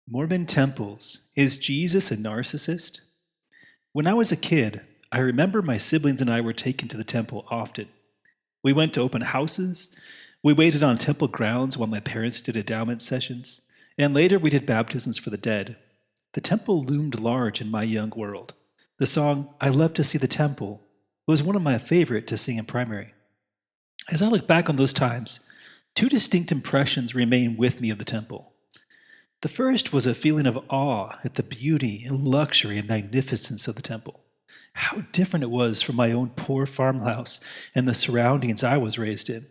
Mormon temples. Is Jesus a narcissist? When I was a kid, I remember my siblings and I were taken to the temple often. We went to open houses, we waited on temple grounds while my parents did endowment sessions, and later we did baptisms for the dead. The temple loomed large in my young world. The song, I Love to See the Temple, was one of my favorite to sing in primary. As I look back on those times, two distinct impressions remain with me of the temple. The first was a feeling of awe at the beauty and luxury and magnificence of the temple. How different it was from my own poor farmhouse and the surroundings I was raised in.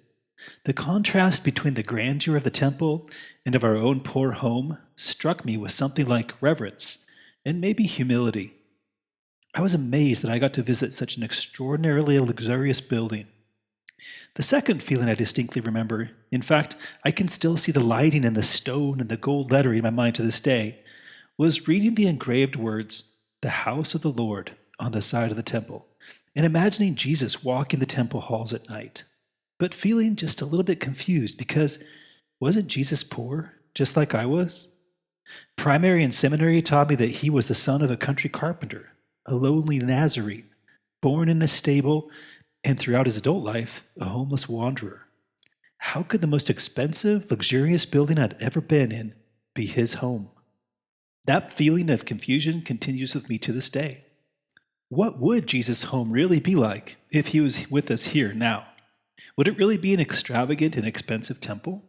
The contrast between the grandeur of the temple and of our own poor home struck me with something like reverence and maybe humility. I was amazed that I got to visit such an extraordinarily luxurious building. The second feeling I distinctly remember, in fact, I can still see the lighting and the stone and the gold lettering in my mind to this day, was reading the engraved words, "The House of the Lord," on the side of the temple, and imagining Jesus walking the temple halls at night, but feeling just a little bit confused because wasn't Jesus poor, just like I was? Primary and seminary taught me that he was the son of a country carpenter, a lowly Nazarene, born in a stable, and throughout his adult life, a homeless wanderer. How could the most expensive, luxurious building I'd ever been in be his home? That feeling of confusion continues with me to this day. What would Jesus' home really be like if he was with us here now? Would it really be an extravagant and expensive temple?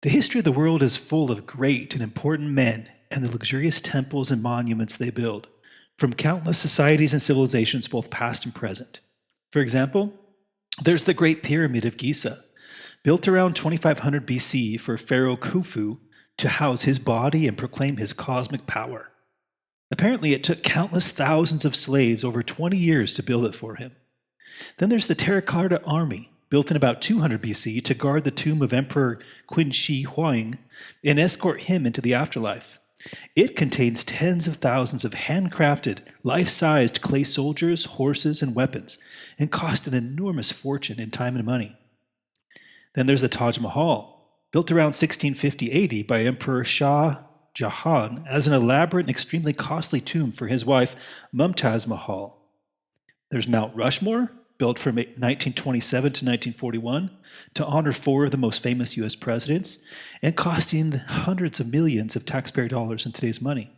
The history of the world is full of great and important men and the luxurious temples and monuments they build, from countless societies and civilizations, both past and present. For example, there's the Great Pyramid of Giza, built around 2500 BC for Pharaoh Khufu to house his body and proclaim his cosmic power. Apparently, it took countless thousands of slaves over 20 years to build it for him. Then there's the Terracotta Army, built in about 200 BC to guard the tomb of Emperor Qin Shi Huang and escort him into the afterlife. It contains tens of thousands of handcrafted, life-sized clay soldiers, horses, and weapons, and cost an enormous fortune in time and money. Then there's the Taj Mahal, built around 1650 AD by Emperor Shah Jahan as an elaborate and extremely costly tomb for his wife Mumtaz Mahal. There's Mount Rushmore, built from 1927 to 1941 to honor four of the most famous U.S. presidents and costing hundreds of millions of taxpayer dollars in today's money.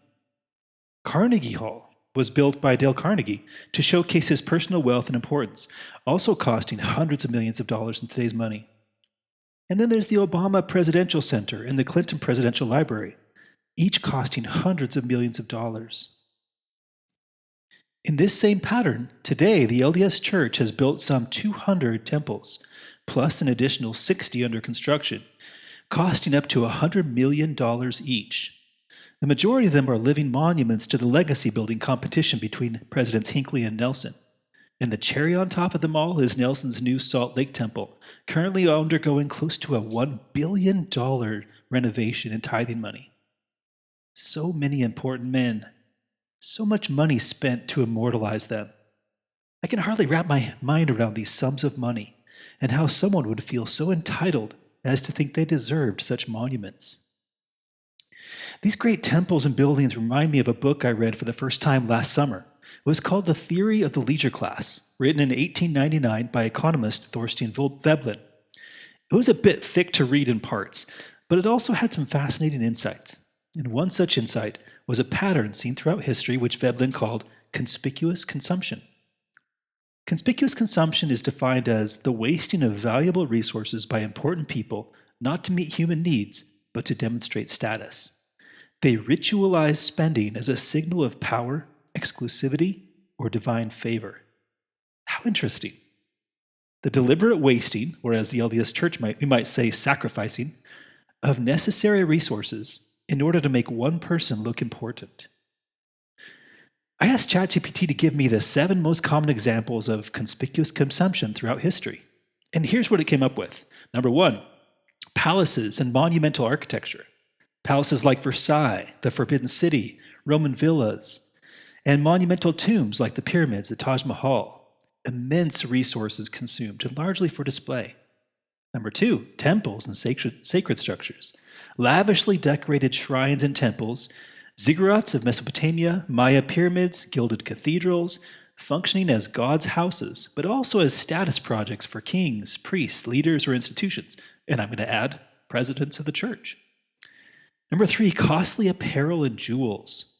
Carnegie Hall was built by Dale Carnegie to showcase his personal wealth and importance, also costing hundreds of millions of dollars in today's money. And then there's the Obama Presidential Center and the Clinton Presidential Library, each costing hundreds of millions of dollars. In this same pattern, today the LDS Church has built some 200 temples, plus an additional 60 under construction, costing up to $100 million each. The majority of them are living monuments to the legacy building competition between Presidents Hinckley and Nelson. And the cherry on top of them all is Nelson's new Salt Lake Temple, currently undergoing close to a $1 billion renovation in tithing money. So many important men. So much money spent to immortalize them. I can hardly wrap my mind around these sums of money and how someone would feel so entitled as to think they deserved such monuments. These great temples and buildings remind me of a book I read for the first time last summer. It was called The Theory of the Leisure Class, written in 1899 by economist Thorstein Veblen. It was a bit thick to read in parts, but it also had some fascinating insights. And one such insight was a pattern seen throughout history which Veblen called conspicuous consumption. Conspicuous consumption is defined as the wasting of valuable resources by important people not to meet human needs, but to demonstrate status. They ritualize spending as a signal of power, exclusivity, or divine favor. How interesting. The deliberate wasting, or as the LDS Church we might say sacrificing, of necessary resources in order to make one person look important. I asked ChatGPT to give me the 7 most common examples of conspicuous consumption throughout history. And here's what it came up with. Number 1, palaces and monumental architecture. Palaces like Versailles, the Forbidden City, Roman villas, and monumental tombs like the pyramids, the Taj Mahal. Immense resources consumed, and largely for display. Number 2, temples and sacred structures. lavishly decorated shrines and temples, ziggurats of Mesopotamia, Maya pyramids, gilded cathedrals, functioning as God's houses, but also as status projects for kings, priests, leaders, or institutions. And I'm going to add presidents of the church. Number 3, costly apparel and jewels.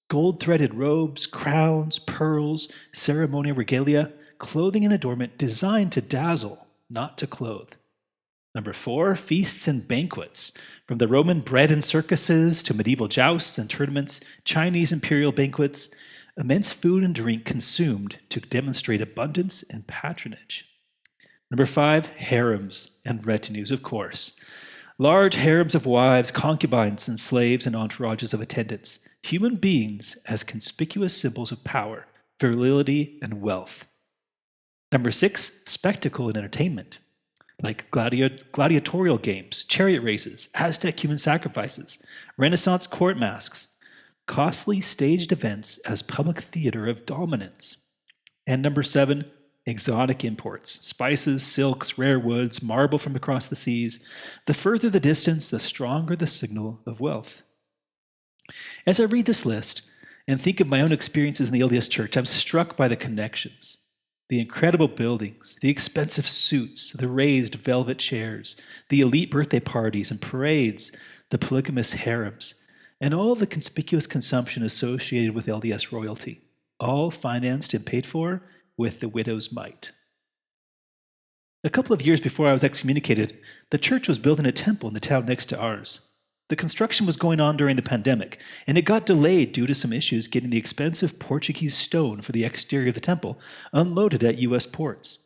Gold-threaded robes, crowns, pearls, ceremonial regalia, clothing and adornment designed to dazzle, not to clothe. Number 4, feasts and banquets. From the Roman bread and circuses to medieval jousts and tournaments, Chinese imperial banquets, immense food and drink consumed to demonstrate abundance and patronage. Number 5, harems and retinues, of course. Large harems of wives, concubines, and slaves and entourages of attendants, human beings as conspicuous symbols of power, virility, and wealth. Number 6, spectacle and entertainment, like gladiatorial games, chariot races, Aztec human sacrifices, Renaissance court masks, costly staged events as public theater of dominance. And number 7, exotic imports, spices, silks, rare woods, marble from across the seas. The further the distance, the stronger the signal of wealth. As I read this list and think of my own experiences in the LDS Church, I'm struck by the connections. The incredible buildings, the expensive suits, the raised velvet chairs, the elite birthday parties and parades, the polygamous harems, and all the conspicuous consumption associated with LDS royalty, all financed and paid for with the widow's mite. A couple of years before I was excommunicated, the church was building a temple in the town next to ours. The construction was going on during the pandemic, and it got delayed due to some issues getting the expensive Portuguese stone for the exterior of the temple unloaded at U.S. ports.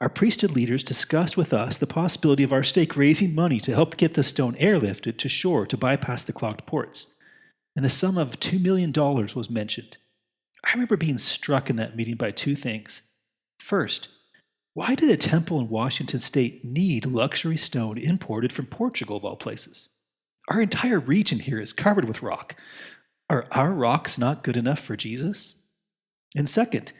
Our priesthood leaders discussed with us the possibility of our stake raising money to help get the stone airlifted to shore to bypass the clogged ports, and the sum of $2 million was mentioned. I remember being struck in that meeting by two things. First, why did a temple in Washington state need luxury stone imported from Portugal, of all places? Our entire region here is covered with rock. Are our rocks not good enough for Jesus? And second,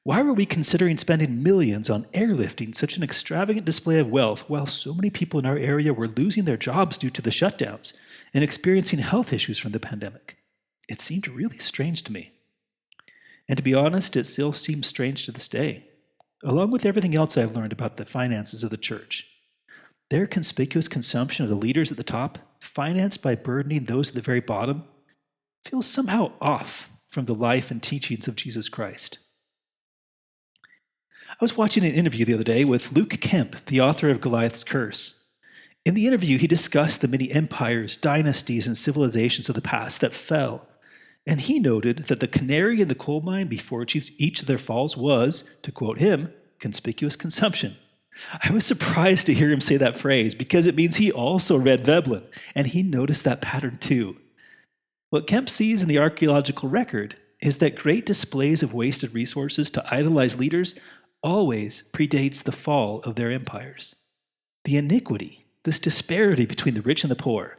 why were we considering spending millions on airlifting such an extravagant display of wealth while so many people in our area were losing their jobs due to the shutdowns and experiencing health issues from the pandemic? It seemed really strange to me. And to be honest, it still seems strange to this day, along with everything else I've learned about the finances of the church. Their conspicuous consumption of the leaders at the top, financed by burdening those at the very bottom, feels somehow off from the life and teachings of Jesus Christ. I was watching an interview the other day with Luke Kemp, the author of Goliath's Curse. In the interview, he discussed the many empires, dynasties, and civilizations of the past that fell. And he noted that the canary in the coal mine before each of their falls was, to quote him, conspicuous consumption. I was surprised to hear him say that phrase because it means he also read Veblen, and he noticed that pattern too. What Kemp sees in the archaeological record is that great displays of wasted resources to idolize leaders always predates the fall of their empires. The iniquity, this disparity between the rich and the poor,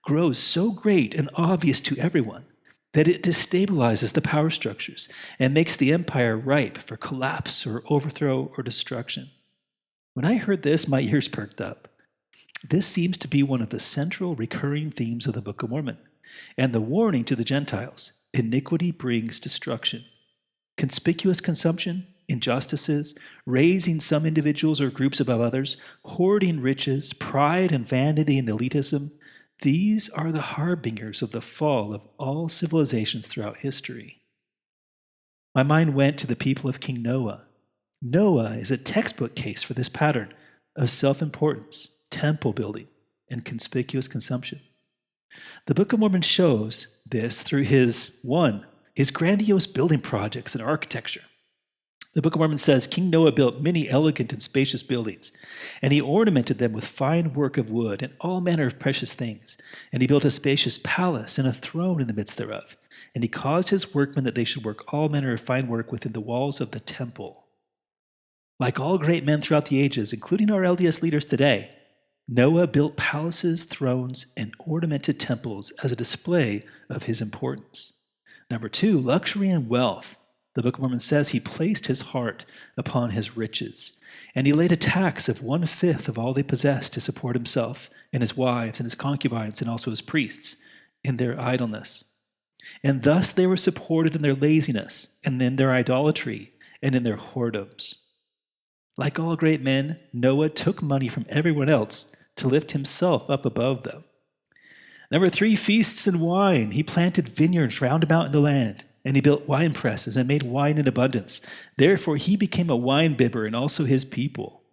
grows so great and obvious to everyone that it destabilizes the power structures and makes the empire ripe for collapse or overthrow or destruction. When I heard this, my ears perked up. This seems to be one of the central recurring themes of the Book of Mormon, and the warning to the Gentiles: iniquity brings destruction. Conspicuous consumption, injustices, raising some individuals or groups above others, hoarding riches, pride and vanity and elitism, these are the harbingers of the fall of all civilizations throughout history. My mind went to the people of King Noah. Noah is a textbook case for this pattern of self-importance, temple building, and conspicuous consumption. The Book of Mormon shows this through his grandiose building projects and architecture. The Book of Mormon says King Noah built many elegant and spacious buildings, and he ornamented them with fine work of wood and all manner of precious things. And he built a spacious palace and a throne in the midst thereof. And he caused his workmen that they should work all manner of fine work within the walls of the temple. Like all great men throughout the ages, including our LDS leaders today, Noah built palaces, thrones, and ornamented temples as a display of his importance. Number 2, luxury and wealth. The Book of Mormon says he placed his heart upon his riches, and he laid a tax of 1/5 of all they possessed to support himself and his wives and his concubines and also his priests in their idleness. And thus they were supported in their laziness and in their idolatry and in their whoredoms. Like all great men, Noah took money from everyone else to lift himself up above them. Number 3, feasts and wine. He planted vineyards round about in the land, and he built wine presses and made wine in abundance. Therefore he became a wine bibber and also his people.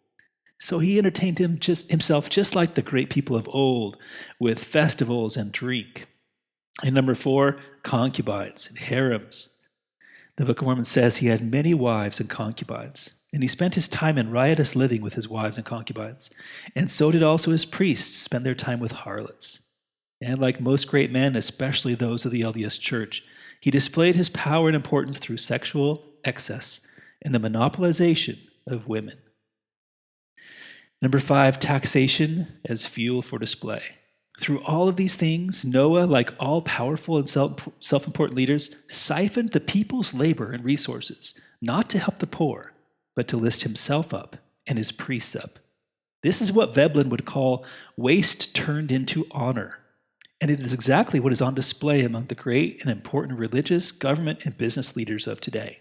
So he entertained himself just like the great people of old, with festivals and drink. And number 4, concubines and harems. The Book of Mormon says he had many wives and concubines, and he spent his time in riotous living with his wives and concubines. And so did also his priests spend their time with harlots. And like most great men, especially those of the LDS Church, he displayed his power and importance through sexual excess and the monopolization of women. Number 5, taxation as fuel for display. Through all of these things, Noah, like all powerful and self-important leaders, siphoned the people's labor and resources, not to help the poor, but to lift himself up and his priests up. This is what Veblen would call waste turned into honor. And it is exactly what is on display among the great and important religious, government, and business leaders of today.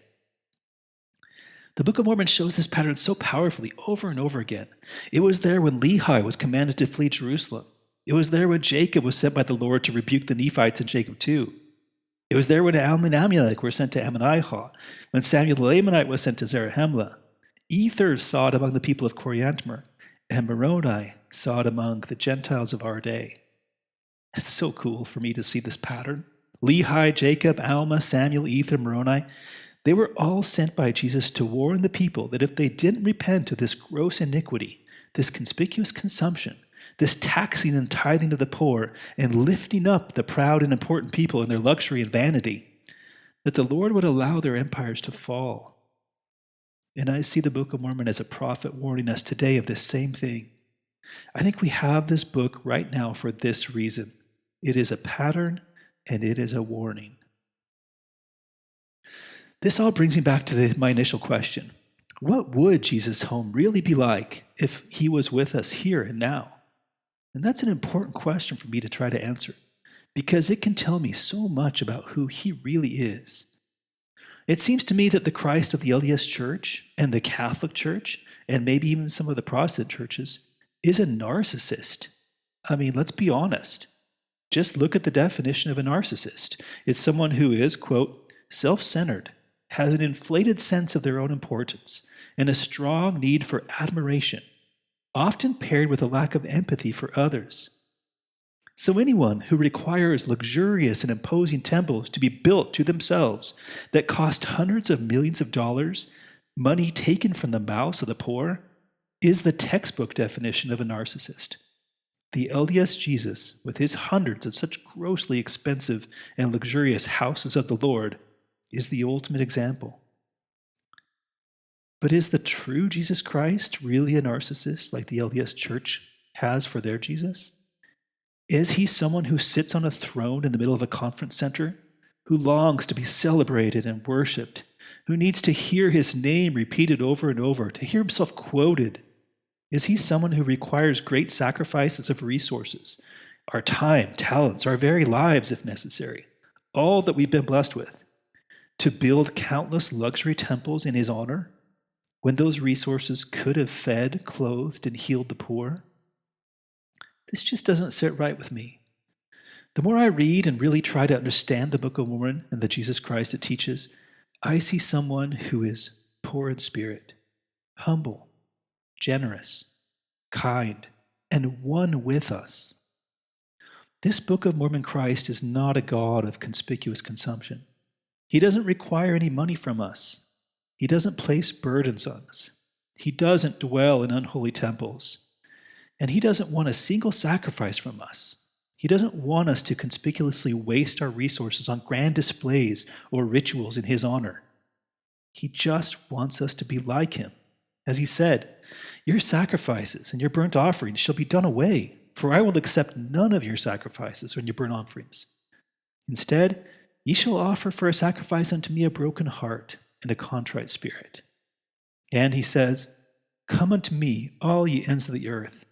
The Book of Mormon shows this pattern so powerfully over and over again. It was there when Lehi was commanded to flee Jerusalem. It was there when Jacob was sent by the Lord to rebuke the Nephites in Jacob 2. It was there when Alma and Amulek were sent to Ammonihah, when Samuel the Lamanite was sent to Zarahemla. Ether saw it among the people of Coriantumr, and Moroni saw it among the Gentiles of our day. It's so cool for me to see this pattern. Lehi, Jacob, Alma, Samuel, Ether, Moroni, they were all sent by Jesus to warn the people that if they didn't repent of this gross iniquity, this conspicuous consumption, this taxing and tithing of the poor, and lifting up the proud and important people in their luxury and vanity, that the Lord would allow their empires to fall. And I see the Book of Mormon as a prophet warning us today of this same thing. I think we have this book right now for this reason. It is a pattern and it is a warning. This all brings me back to my initial question. What would Jesus' home really be like if he was with us here and now? And that's an important question for me to try to answer, because it can tell me so much about who he really is. It seems to me that the Christ of the LDS Church and the Catholic Church, and maybe even some of the Protestant churches, is a narcissist. I mean, let's be honest. Just look at the definition of a narcissist. It's someone who is, quote, self-centered, has an inflated sense of their own importance, and a strong need for admiration, often paired with a lack of empathy for others. So anyone who requires luxurious and imposing temples to be built to themselves that cost hundreds of millions of dollars, money taken from the mouths of the poor, is the textbook definition of a narcissist. The LDS Jesus, with his hundreds of such grossly expensive and luxurious houses of the Lord, is the ultimate example. But is the true Jesus Christ really a narcissist like the LDS Church has for their Jesus? Is he someone who sits on a throne in the middle of a conference center, who longs to be celebrated and worshiped, who needs to hear his name repeated over and over, to hear himself quoted? Is he someone who requires great sacrifices of resources, our time, talents, our very lives if necessary, all that we've been blessed with, to build countless luxury temples in his honor, when those resources could have fed, clothed, and healed the poor? This just doesn't sit right with me. The more I read and really try to understand the Book of Mormon and the Jesus Christ it teaches, I see someone who is poor in spirit, humble, generous, kind, and one with us. This Book of Mormon Christ is not a God of conspicuous consumption. He doesn't require any money from us. He doesn't place burdens on us. He doesn't dwell in unholy temples. And he doesn't want a single sacrifice from us. He doesn't want us to conspicuously waste our resources on grand displays or rituals in his honor. He just wants us to be like him. As he said, your sacrifices and your burnt offerings shall be done away, for I will accept none of your sacrifices and your burnt offerings. Instead, ye shall offer for a sacrifice unto me a broken heart, and a contrite spirit. And he says, Come unto me, all ye ends of the earth.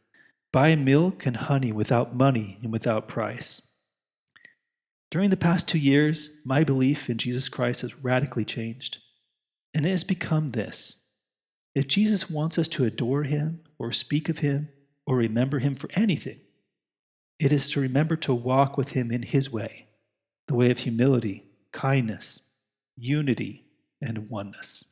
Buy milk and honey without money and without price. During the past 2 years, my belief in Jesus Christ has radically changed. And it has become this: if Jesus wants us to adore him or speak of him or remember him for anything, it is to remember to walk with him in his way, the way of humility, kindness, unity, and oneness.